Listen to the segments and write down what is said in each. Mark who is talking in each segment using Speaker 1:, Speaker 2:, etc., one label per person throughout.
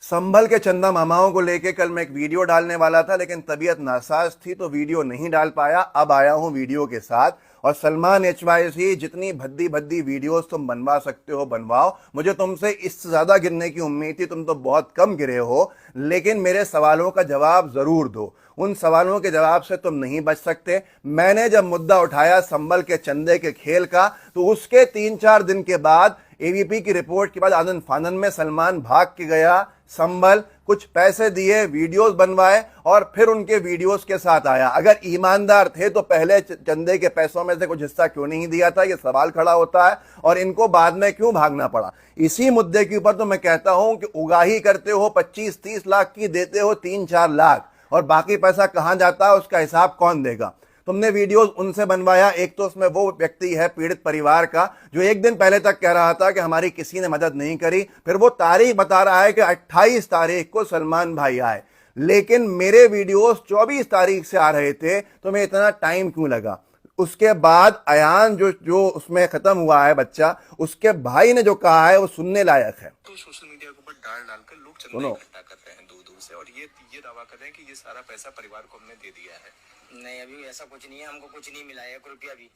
Speaker 1: संभल के चंदा मामाओं को लेके कल मैं एक वीडियो डालने वाला था, लेकिन तबीयत नासाज थी तो वीडियो नहीं डाल पाया। अब आया हूं वीडियो के साथ। और सलमान HYC, जितनी भद्दी भद्दी वीडियोस तुम बनवा सकते हो बनवाओ, मुझे तुमसे इससे ज्यादा गिरने की उम्मीद थी, तुम तो बहुत कम गिरे हो। लेकिन मेरे सवालों का जवाब जरूर दो। उन सवालों के जवाब से तुम नहीं बच सकते। मैंने जब मुद्दा उठाया संभल के चंदे के खेल का, तो उसके 3-4 दिन के बाद AVP की रिपोर्ट के बाद आनंद फानन में सलमान भाग के गया संभल, कुछ पैसे दिए, वीडियोस बनवाए और फिर उनके वीडियोस के साथ आया। अगर ईमानदार थे तो पहले चंदे के पैसों में से कुछ हिस्सा क्यों नहीं दिया था, यह सवाल खड़ा होता है। और इनको बाद में क्यों भागना पड़ा। इसी मुद्दे के ऊपर तो मैं कहता हूं कि उगाही करते हो 25-30 लाख की, देते हो 3-4 लाख, और बाकी पैसा कहां जाता है उसका हिसाब कौन देगा। तुमने वीडियोस उनसे बनवाया। एक तो उसमें वो व्यक्ति है पीड़ित परिवार का, जो एक दिन पहले तक कह रहा था कि हमारी किसी ने मदद नहीं करी, फिर वो तारीख बता रहा है कि 28 तारीख को सलमान भाई आए। लेकिन मेरे वीडियोस 24 तारीख से आ रहे थे, तो मैं इतना टाइम क्यों लगा। उसके बाद अयान जो उसमें खत्म हुआ है बच्चा, उसके भाई ने जो कहा है वो सुनने लायक है।
Speaker 2: तो सोशल मीडिया के ऊपर डालकर लोग चंदा इकट्ठा कर रहे हैं दूर दूर से, और ये दावा कर रहे हैं कि ये सारा पैसा परिवार को हमने दे दिया है।
Speaker 3: नहीं, अभी ऐसा कुछ नहीं है, हमको कुछ नहीं मिला है 1 रुपया भी।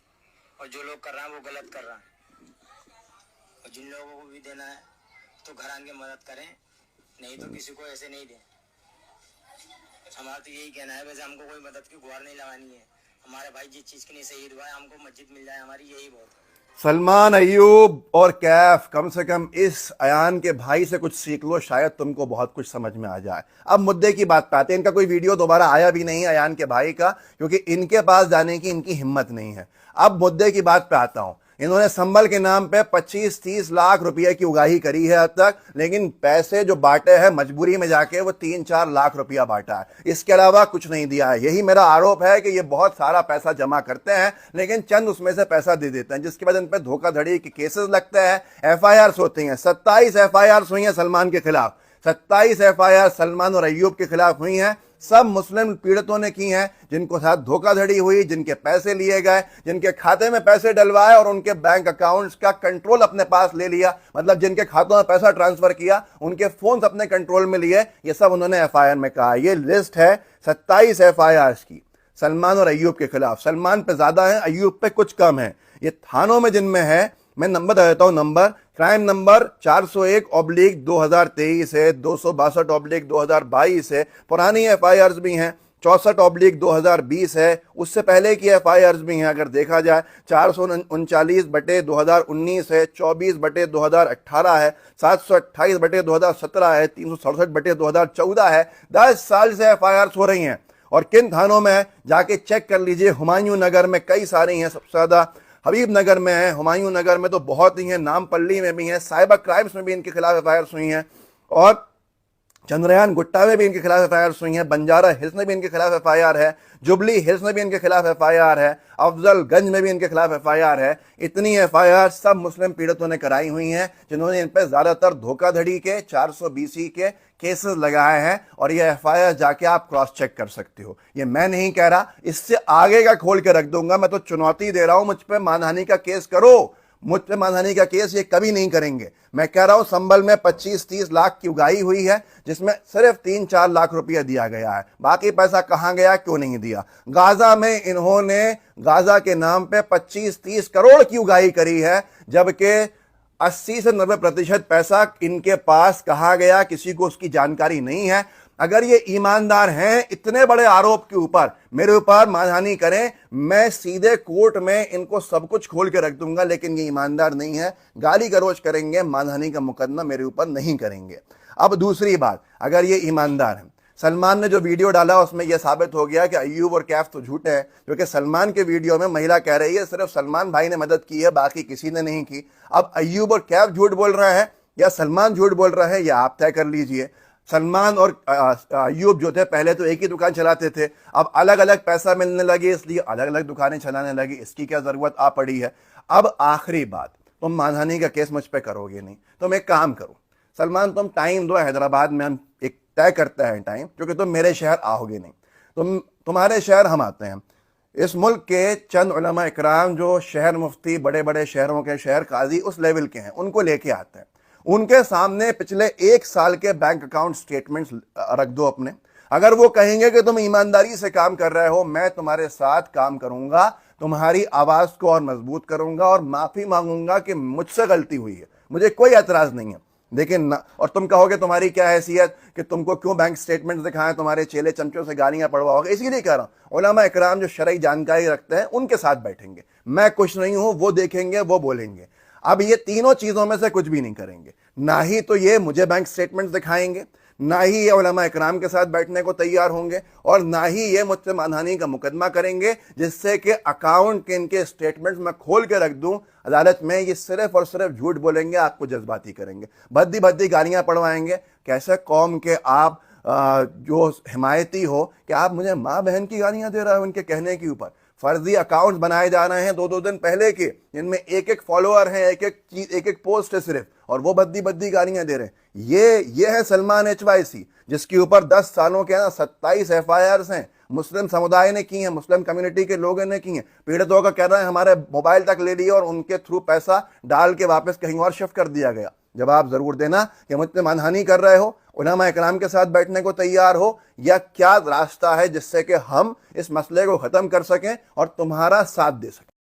Speaker 3: और जो लोग कर रहा है वो गलत कर रहा है। और जिन लोगों को भी देना है तो घर आके मदद करें, नहीं तो किसी को ऐसे नहीं दें। हमारा तो यही कहना है, वैसे हमको कोई मदद की गुहार नहीं लगानी है। हमारे भाई जिस चीज़ के लिए शहीद हुआ है, हमको मस्जिद मिल जाए, हमारी यही बहुत है।
Speaker 1: सलमान, अय्यूब और कैफ, कम से कम इस अयान के भाई से कुछ सीख लो, शायद तुमको बहुत कुछ समझ में आ जाए। अब मुद्दे की बात पे आते हैं। इनका कोई वीडियो दोबारा आया भी नहीं अयान के भाई का, क्योंकि इनके पास जाने की इनकी हिम्मत नहीं है। अब मुद्दे की बात पे आता हूं। इन्होंने संभल के नाम पे 25-30 लाख रुपए की उगाही करी है अब तक, लेकिन पैसे जो बांटे हैं मजबूरी में जाके वो 3-4 लाख रुपया बांटा है। इसके अलावा कुछ नहीं दिया है। यही मेरा आरोप है कि ये बहुत सारा पैसा जमा करते हैं, लेकिन चंद उसमें से पैसा दे देते हैं, जिसके बाद इन पर धोखाधड़ी के केसेस लगते हैं, FIRs होती हैं। 27 FIRs हुई हैं सलमान के खिलाफ। 27 FIR सलमान और अय्यूब के खिलाफ हुई हैं। सब मुस्लिम पीड़ितों ने की हैं, जिनको साथ धोखाधड़ी हुई, जिनके पैसे लिए गए, जिनके खाते में पैसे डलवाए और उनके बैंक अकाउंट्स का कंट्रोल अपने पास ले लिया। मतलब जिनके खातों में पैसा ट्रांसफर किया, उनके फोन अपने कंट्रोल में लिए। ये सब उन्होंने FIR में कहा। ये लिस्ट है 27 FIRs की सलमान और अय्यूब के खिलाफ। सलमान पे ज्यादा है, अय्यूब पे कुछ कम है। ये थानों में जिनमें है, मैं नंबर दे देता हूं। नंबर क्राइम नंबर 401/2023 है, 262/2022 है, पुरानी FIRs भी हैं, 64/2020 है, उससे पहले की FIRs भी हैं। अगर देखा जाए 439/2019 है, 24/2018 है, 728/2017 है, 367/2014 है। 10 साल से FIRs हो रही हैं। और किन थानों में है जाके चेक कर लीजिए। हुमायूं नगर में कई सारी हैं, सबसे ज्यादा हबीब नगर में है, हुमायूं नगर में तो बहुत ही हैं, नामपल्ली में भी हैं, साइबर क्राइम्स में भी इनके खिलाफ FIRs हुई हैं, और चंद्रयान गुट्टा में भी इनके खिलाफ FIRs हुई हैं, बंजारा हिल्स में भी इनके खिलाफ FIR है, जुबली हिल्स में भी इनके खिलाफ FIR है, अफजलगंज में भी इनके खिलाफ FIR है। इतनी FIR सब मुस्लिम पीड़ितों ने कराई हुई हैं, जिन्होंने इन पर ज्यादातर धोखाधड़ी के 420 के केसेस लगाए हैं। और ये FIR जाके आप क्रॉस चेक कर सकते हो। ये मैं नहीं कह रहा, इससे आगे का खोल के रख दूंगा। मैं तो चुनौती दे रहा हूं, मुझ पे मानहानि का केस करो। मुझ पे मानहानि का केस ये कभी नहीं करेंगे। मैं कह रहा हूं संभल में 25-30 लाख की उगाही हुई है, जिसमें सिर्फ 3-4 लाख रुपया दिया गया है। बाकी पैसा कहां गया, क्यों नहीं दिया। गाजा में इन्होंने गाजा के नाम पे 25-30 करोड़ की उगाही करी है, जबकि 80 से 90% पैसा इनके पास कहां गया, किसी को उसकी जानकारी नहीं है। अगर ये ईमानदार हैं, इतने बड़े आरोप के ऊपर मेरे ऊपर मानहानि करें, मैं सीधे कोर्ट में इनको सब कुछ खोल के रख दूंगा। लेकिन ये ईमानदार नहीं है, गाली गलौज करेंगे, मानहानि का मुकदमा मेरे ऊपर नहीं करेंगे। अब दूसरी बात, अगर ये ईमानदार हैं, सलमान ने जो वीडियो डाला उसमें यह साबित हो गया कि अय्यूब और कैफ तो झूठे हैं, क्योंकि सलमान के वीडियो में महिला कह रही है सिर्फ सलमान भाई ने मदद की है, बाकी किसी ने नहीं की। अब अय्यूब और कैफ झूठ बोल रहे हैं या सलमान झूठ बोल रहा है, यह आप तय कर लीजिए। सलमान और अय्यूब जो थे पहले तो एक ही दुकान चलाते थे, अब अलग अलग पैसा मिलने लगे, इसलिए अलग अलग दुकानें चलाने लगी। इसकी क्या जरूरत आ पड़ी है। अब आखिरी बात, तुम मानहानि का केस मुझ पे करोगे नहीं, तुम एक काम करो सलमान, तुम टाइम दो, हैदराबाद में हम एक तय करते हैं टाइम, क्योंकि तुम मेरे शहर आओगे नहीं, तुम्हारे शहर हम आते हैं। इस मुल्क के चंद उलमा इकराम जो शहर मुफ्ती, बड़े बड़े शहरों के शहर काजी उस लेवल के हैं, उनको लेके आते हैं। उनके सामने पिछले 1 साल के बैंक अकाउंट स्टेटमेंट्स रख दो अपने। अगर वो कहेंगे कि तुम ईमानदारी से काम कर रहे हो, मैं तुम्हारे साथ काम करूंगा, तुम्हारी आवाज को और मजबूत करूंगा और माफी मांगूंगा कि मुझसे गलती हुई है, मुझे कोई एतराज नहीं है। लेकिन और तुम कहोगे तुम्हारी क्या हैसियत कि तुमको क्यों बैंक स्टेटमेंट दिखाएं, तुम्हारे चेले चमचों से गालियां पड़वाओगे। इसीलिए कह रहा हूं, उलमा इकराम जो शरई जानकारी रखते हैं उनके साथ बैठेंगे, मैं कुछ नहीं हूं, वो देखेंगे, वो बोलेंगे। अब ये तीनों चीजों में से कुछ भी नहीं करेंगे, ना ही तो ये मुझे बैंक स्टेटमेंट दिखाएंगे, ना ही ये उलमा इकराम के साथ बैठने को तैयार होंगे, और ना ही ये मुझसे मानहानि का मुकदमा करेंगे जिससे कि अकाउंट के इनके स्टेटमेंट्स मैं खोल के रख दूं अदालत में। ये सिर्फ और सिर्फ झूठ बोलेंगे, आपको जज्बाती करेंगे, भद्दी भद्दी गालियां पढ़वाएंगे। कैसे कौम के आप जो हिमायती हो कि आप मुझे माँ बहन की गालियां दे रहे हो उनके कहने के ऊपर। फर्जी अकाउंट्स बनाए जा रहे हैं 2-2 दिन पहले के, जिनमें एक फॉलोअर है, एक पोस्ट है सिर्फ, और वो भद्दी भद्दी गालियां दे रहे हैं। ये है सलमान HYC, जिसके ऊपर 10 सालों के 27 FIRs हैं, मुस्लिम समुदाय ने की हैं, मुस्लिम कम्युनिटी के लोगों ने की हैं। पीड़ितों का कहना है हमारे मोबाइल तक ले लिया और उनके थ्रू पैसा डाल के वापस कहीं और शिफ्ट कर दिया गया। जवाब जरूर देना कि मुझसे मानहानि कर रहे हो, उलमा इकराम के साथ बैठने को तैयार हो, या क्या रास्ता है जिससे कि हम इस मसले को खत्म कर सकें और तुम्हारा साथ दे सकें।